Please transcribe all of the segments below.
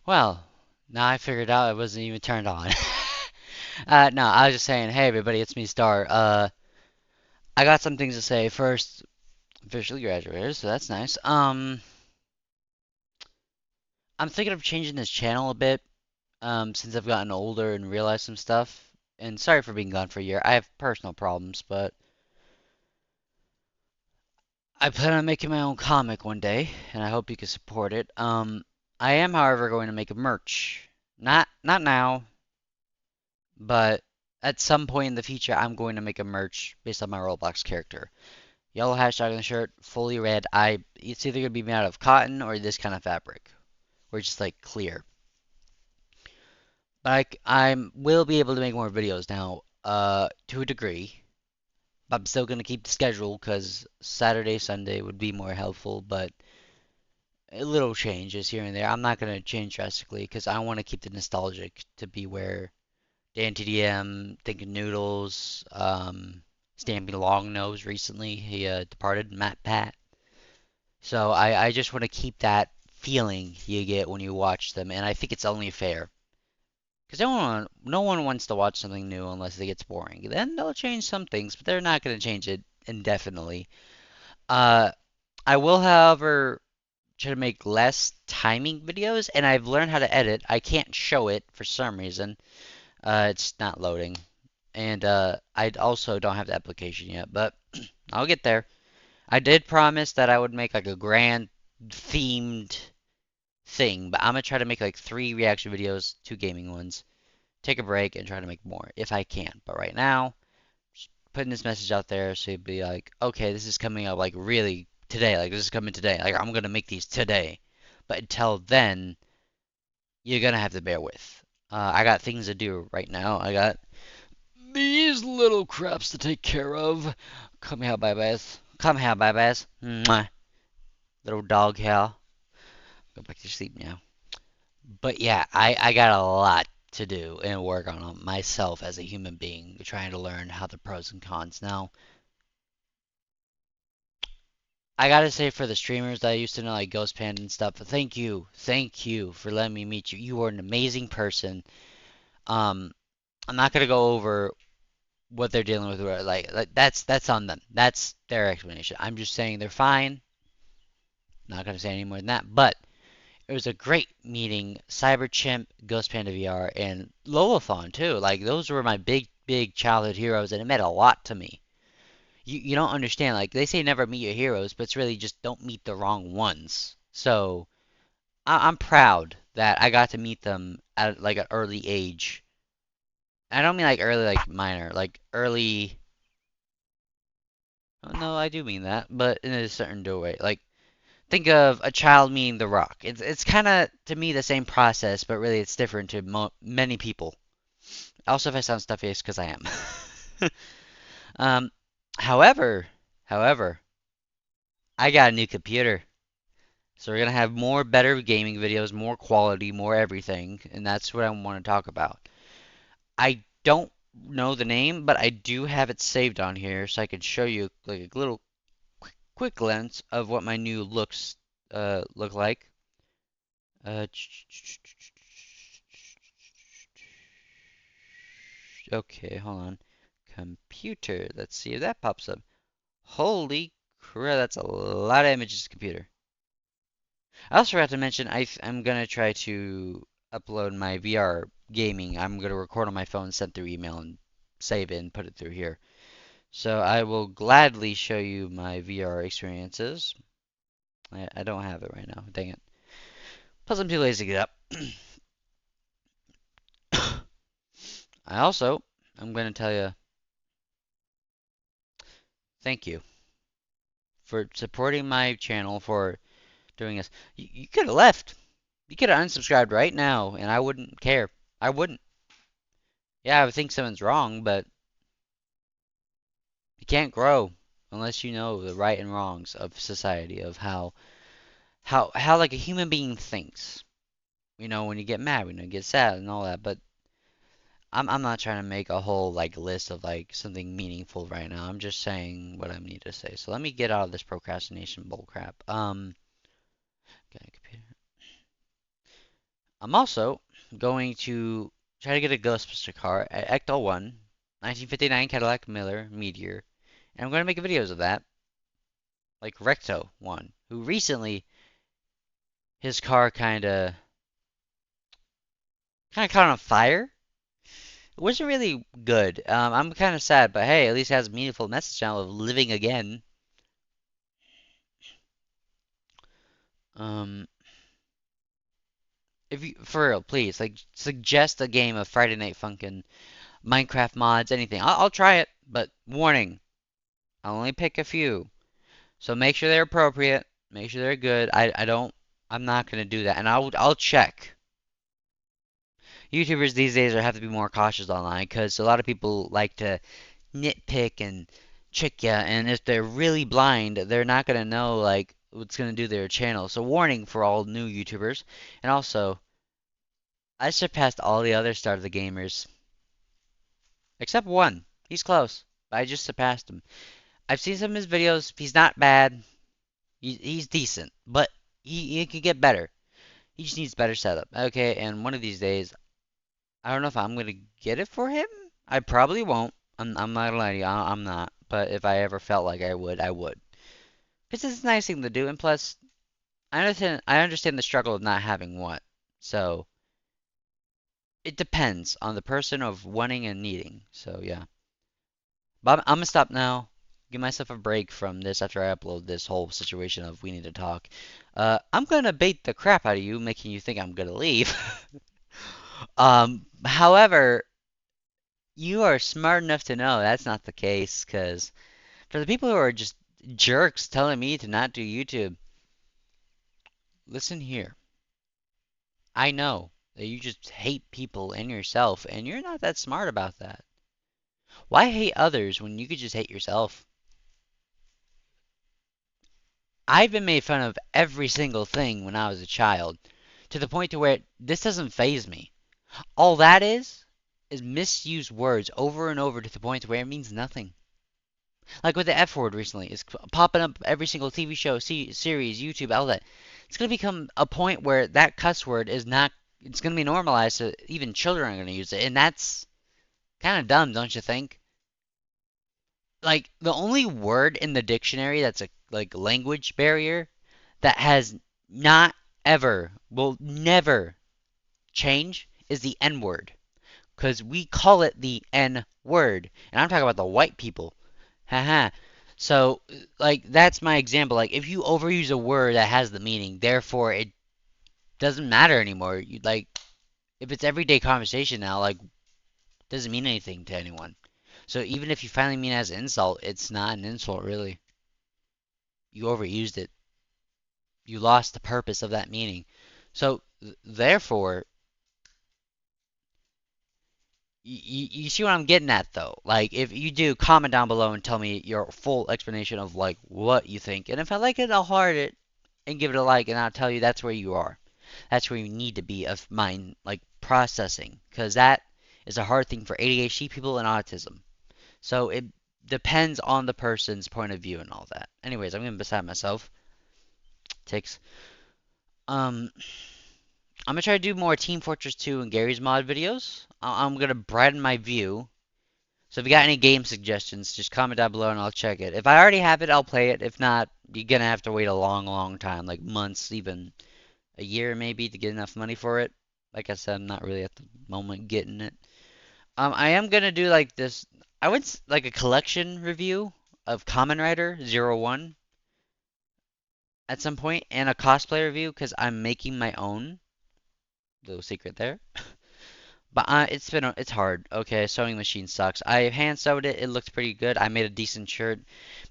Well, now I figured out it wasn't even turned on. No, I was just saying, hey everybody, it's me, Star. I got some things to say. First, officially graduated, so that's nice. I'm thinking of changing this channel a bit, since I've gotten older and realized some stuff. And sorry for being gone for a year. I have personal problems, but I plan on making my own comic one day, and I hope you can support it. I am, however, going to make a merch. Not now, but at some point in the future, I'm going to make a merch based on my Roblox character. Yellow hashtag on the shirt, fully red. It's either gonna be made out of cotton or this kind of fabric, where it's just like clear. But I will be able to make more videos now, to a degree. But I'm still gonna keep the schedule because Saturday, Sunday would be more helpful. But a little changes here and there. I'm not gonna change drastically because I want to keep the nostalgic to be where Dan TDM, Thinking Noodles, Stampy Longnose recently. He departed, Matt Pat. So I just want to keep that feeling you get when you watch them, and I think it's only fair. Because no one wants to watch something new unless it gets boring. Then they'll change some things, but they're not going to change it indefinitely. Uh, I will, however, try to make less timing videos, and I've learned how to edit. I can't show it for some reason. It's not loading. And I also don't have the application yet, but I'll get there. I did promise that I would make like a grand themed thing, but I'm gonna try to make like three reaction videos, two gaming ones, take a break, and try to make more if I can. But right now, just putting this message out there so you'd be like, okay, this is coming up like really today, like this is coming today, like I'm gonna make these today. But until then, you're gonna have to bear with. I got things to do right now. I got these little craps to take care of. Come here, babies. Come here, babies. Mwah. Little dog here. Go back to sleep now. But yeah, I got a lot to do and work on myself as a human being, trying to learn how the pros and cons. Now, I gotta say for the streamers that I used to know, like Ghost Panda and stuff, thank you for letting me meet you. You are an amazing person. Um, I'm not gonna go over what they're dealing with, like that's on them. That's their explanation. I'm just saying they're fine. Not gonna say any more than that. But it was a great meeting Cyberchimp, Ghost Panda VR, and Lolathon too. Like those were my big childhood heroes, and it meant a lot to me. You don't understand. Like they say, never meet your heroes, but it's really just don't meet the wrong ones. So I'm proud that I got to meet them at like an early age. I don't mean like early, like minor, like early. Oh, no, I do mean that, but in a certain way. Like think of a child meeting The Rock. It's kind of to me the same process, but really it's different to many people. Also, if I sound stuffy, it's because I am. um, however, however, I got a new computer, so we're gonna have more better gaming videos, more quality, more everything, and that's what I want to talk about. I don't know the name, but I do have it saved on here, so I can show you like a little quick glance of what my new looks look like. Uh, okay, hold on. Computer. Let's see if that pops up. Holy crap, that's a lot of images, computer. I also forgot to mention I'm gonna try to upload my VR gaming. I'm gonna record on my phone, send through email, and save it and put it through here. So I will gladly show you my VR experiences. I don't have it right now. Dang it. Plus I'm too lazy to get up. I also, I'm gonna tell you, thank you for supporting my channel for doing this. You could have left. You could have unsubscribed right now, and I wouldn't care. I wouldn't. Yeah, I would think something's wrong, but you can't grow unless you know the right and wrongs of society, of how like a human being thinks. You know, when you get mad, when you get sad, and all that. But I'm not trying to make a whole like list of like something meaningful right now. I'm just saying what I need to say. So let me get out of this procrastination bullcrap. Okay, computer. I'm also going to try to get a Ghostbuster car at Ecto 1, 1959 Cadillac Miller Meteor, and I'm going to make videos of that, like Recto 1, who recently his car kind of caught on fire. It wasn't really good. I'm kind of sad, but hey, at least it has a meaningful message now of living again. Um, if you, for real, please, like, suggest a game of Friday Night Funkin', Minecraft mods, anything. I'll try it, but warning, I'll only pick a few. So make sure they're appropriate, make sure they're good. I'm not gonna do that, and I'll check. YouTubers these days are have to be more cautious online because a lot of people like to nitpick and trick ya, and if they're really blind, they're not gonna know like what's gonna do their channel. So warning for all new YouTubers. And also, I surpassed all the other Start of the Gamers except one. He's close, but I just surpassed him. I've seen some of his videos. He's not bad. He's decent, but he could get better. He just needs better setup. Okay, and one of these days, I don't know if I'm gonna get it for him. I probably won't. I'm not gonna lie to you. I'm not. But if I ever felt like I would, I would. Because it's a nice thing to do, and plus, I understand the struggle of not having one. So it depends on the person of wanting and needing. So yeah. But I'm gonna stop now. Give myself a break from this after I upload this whole situation of we need to talk. I'm gonna bait the crap out of you, making you think I'm gonna leave. However, you are smart enough to know that's not the case, because for the people who are just jerks telling me to not do YouTube, listen here. I know that you just hate people and yourself, and you're not that smart about that. Why hate others when you could just hate yourself? I've been made fun of every single thing when I was a child, to the point to where this doesn't faze me. All that is misused words over and over to the point where it means nothing. Like with the F word recently, it's popping up every single TV show, series, YouTube, outlet. It's going to become a point where that cuss word is not, it's going to be normalized, so even children are going to use it. And that's kind of dumb, don't you think? Like, the only word in the dictionary that's a like language barrier that has not ever, will never change is the N word. Because we call it the N word. And I'm talking about the white people. Haha. So, like, that's my example. Like, if you overuse a word that has the meaning, therefore it doesn't matter anymore. You like, if it's everyday conversation now, like, doesn't mean anything to anyone. So even if you finally mean it as an insult, it's not an insult really. You overused it. You lost the purpose of that meaning. So therefore, you see what I'm getting at though. Like, if you do, comment down below and tell me your full explanation of like what you think. And if I like it, I'll heart it and give it a like, and I'll tell you that's where you are. That's where you need to be of mind, like processing, because that is a hard thing for ADHD people and autism. So it depends on the person's point of view and all that. Anyways, I'm getting beside myself. Takes. Um, I'm gonna try to do more Team Fortress 2 and Gary's mod videos. I'm gonna broaden my view. So if you got any game suggestions, just comment down below and I'll check it. If I already have it, I'll play it. If not, you're gonna have to wait a long, long time, like months, even a year maybe, to get enough money for it. Like I said, I'm not really at the moment getting it. I am gonna do like this. I would like a collection review of Kamen Rider Zero One at some point, and a cosplay review because I'm making my own. Little secret there. But it's hard. Okay, sewing machine sucks. I hand sewed it. It looked pretty good. I made a decent shirt,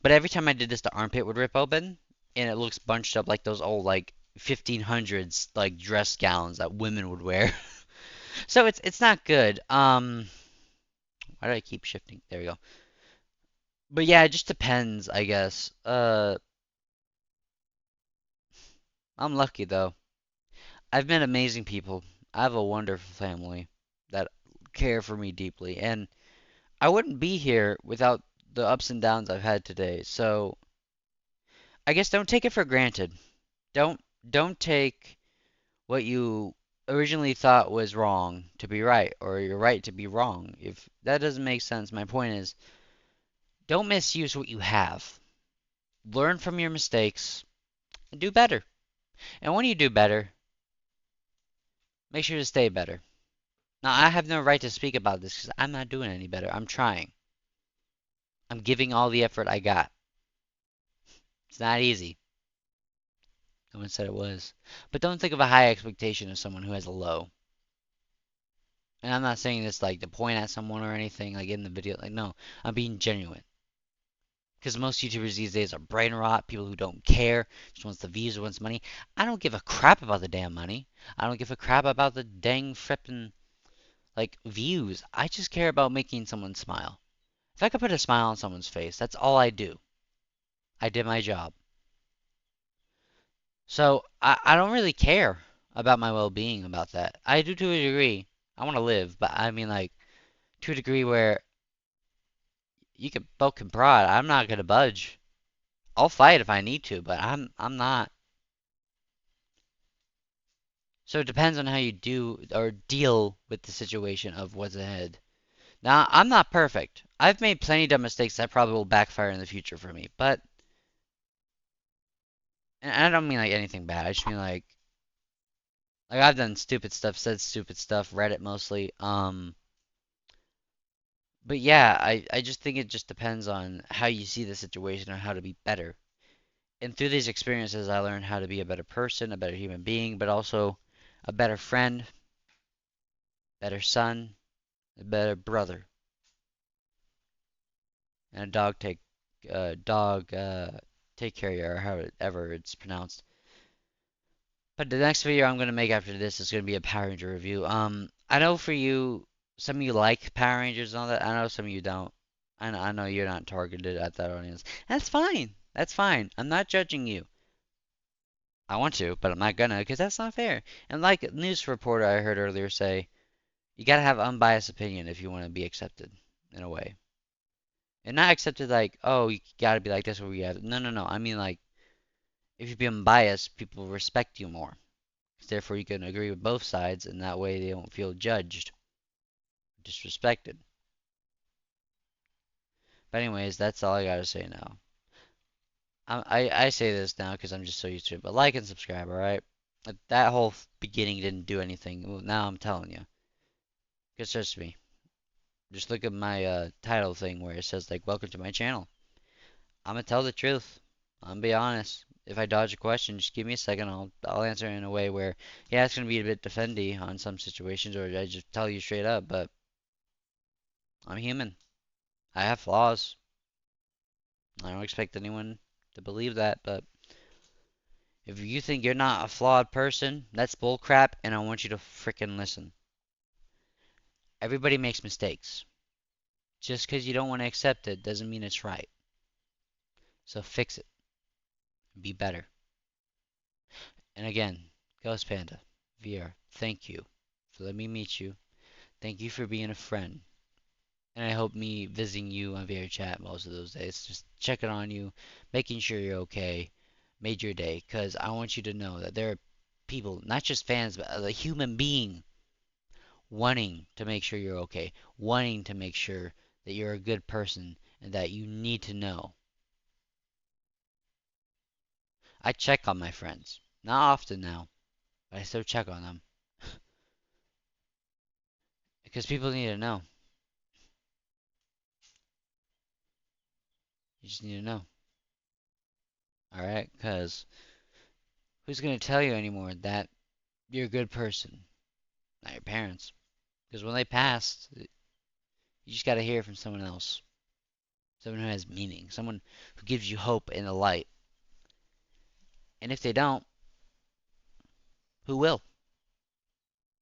but every time I did this, the armpit would rip open, and it looks bunched up like those old like 1500s like dress gowns that women would wear. So it's not good. Why do I keep shifting? There we go. But yeah, it just depends, I guess. I'm lucky though. I've met amazing people. I have a wonderful family that care for me deeply, and I wouldn't be here without the ups and downs I've had today. So I guess don't take it for granted. Don't take what you originally thought was wrong to be right, or you're right to be wrong. If that doesn't make sense, my point is don't misuse what you have. Learn from your mistakes and do better. And when you do better, make sure to stay better. Now, I have no right to speak about this because I'm not doing any better. I'm trying. I'm giving all the effort I got. It's not easy. No one said it was. But don't think of a high expectation of someone who has a low. And I'm not saying this like to point at someone or anything like in the video. Like, no, I'm being genuine. Because most YouTubers these days are brain rot, people who don't care, just wants the views, wants money. I don't give a crap about the damn money. I don't give a crap about the dang frippin' like views. I just care about making someone smile. If I could put a smile on someone's face, that's all I do. I did my job. So I don't really care about my well-being about that. I do to a degree. I want to live, but I mean like to a degree where you can poke and prod. I'm not gonna budge. I'll fight if I need to, but I'm not. So it depends on how you do or deal with the situation of what's ahead. Now, I'm not perfect. I've made plenty of dumb mistakes that probably will backfire in the future for me, but and I don't mean like anything bad. I just mean like I've done stupid stuff, said stupid stuff, read it mostly. But yeah, I just think it just depends on how you see the situation or how to be better. And through these experiences, I learned how to be a better person, a better human being, but also a better friend, better son, a better brother, and a dog take care or however it's pronounced. But the next video I'm gonna make after this is gonna be a Power Ranger review. I know for you, some of you like Power Rangers and all that. I know some of you don't. I know you're not targeted at that audience. That's fine. That's fine. I'm not judging you. I want to, but I'm not gonna because that's not fair. And like a news reporter I heard earlier say, you gotta have unbiased opinion if you want to be accepted in a way. And not accepted like, oh, you gotta be like this or we have. No, no, no. I mean like, if you be unbiased, people respect you more. Therefore, you can agree with both sides, and that way they don't feel judged, disrespected. But anyways, that's all I gotta say now. I say this now because I'm just so used to it. But like and subscribe, alright? That whole beginning didn't do anything. Well, now I'm telling you. Because trust me. Just look at my title thing where it says like, "Welcome to my channel." I'm gonna tell the truth. I'm gonna be honest. If I dodge a question, just give me a second. I'll answer it in a way where, yeah, it's gonna be a bit defendy on some situations, or I just tell you straight up. But I'm human. I have flaws. I don't expect anyone to believe that, but if you think you're not a flawed person, that's bullcrap, and I want you to frickin' listen. Everybody makes mistakes. Just because you don't want to accept it doesn't mean it's right. So fix it. Be better. And again, Ghost Panda, VR, thank you for letting me meet you. Thank you for being a friend. And I hope me visiting you on VR chat most of those days, just checking on you, making sure you're okay, made your day. Because I want you to know that there are people, not just fans, but a human being wanting to make sure you're okay, wanting to make sure that you're a good person and that you need to know. I check on my friends. Not often now, but I still check on them. Because people need to know. You just need to know. Alright? Because who's going to tell you anymore that you're a good person? Not your parents. Because when they pass, you just got to hear from someone else. Someone who has meaning. Someone who gives you hope and a light. And if they don't, who will?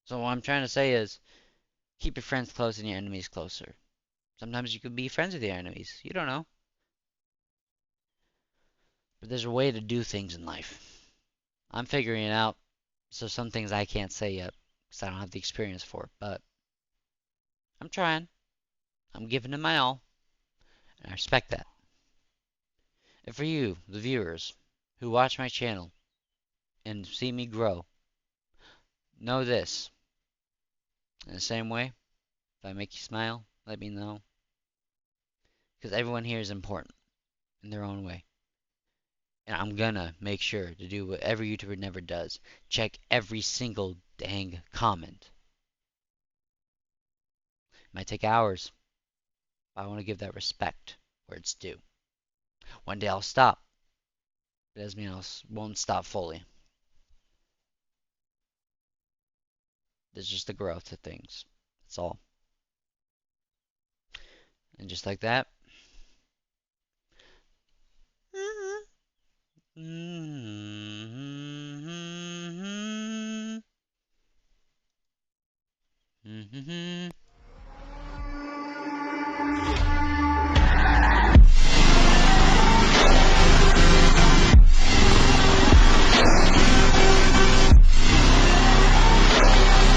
So what I'm trying to say is, keep your friends close and your enemies closer. Sometimes you could be friends with your enemies. You don't know. But there's a way to do things in life. I'm figuring it out. So some things I can't say yet because I don't have the experience for it. But I'm trying. I'm giving it my all. And I respect that. And for you, the viewers, who watch my channel and see me grow, know this. In the same way, if I make you smile, let me know. Because everyone here is important in their own way. And I'm gonna make sure to do what every YouTuber never does. Check every single dang comment. Might take hours, but I want to give that respect where it's due. One day I'll stop. It doesn't mean won't stop fully. There's just the growth of things. That's all. And just like that.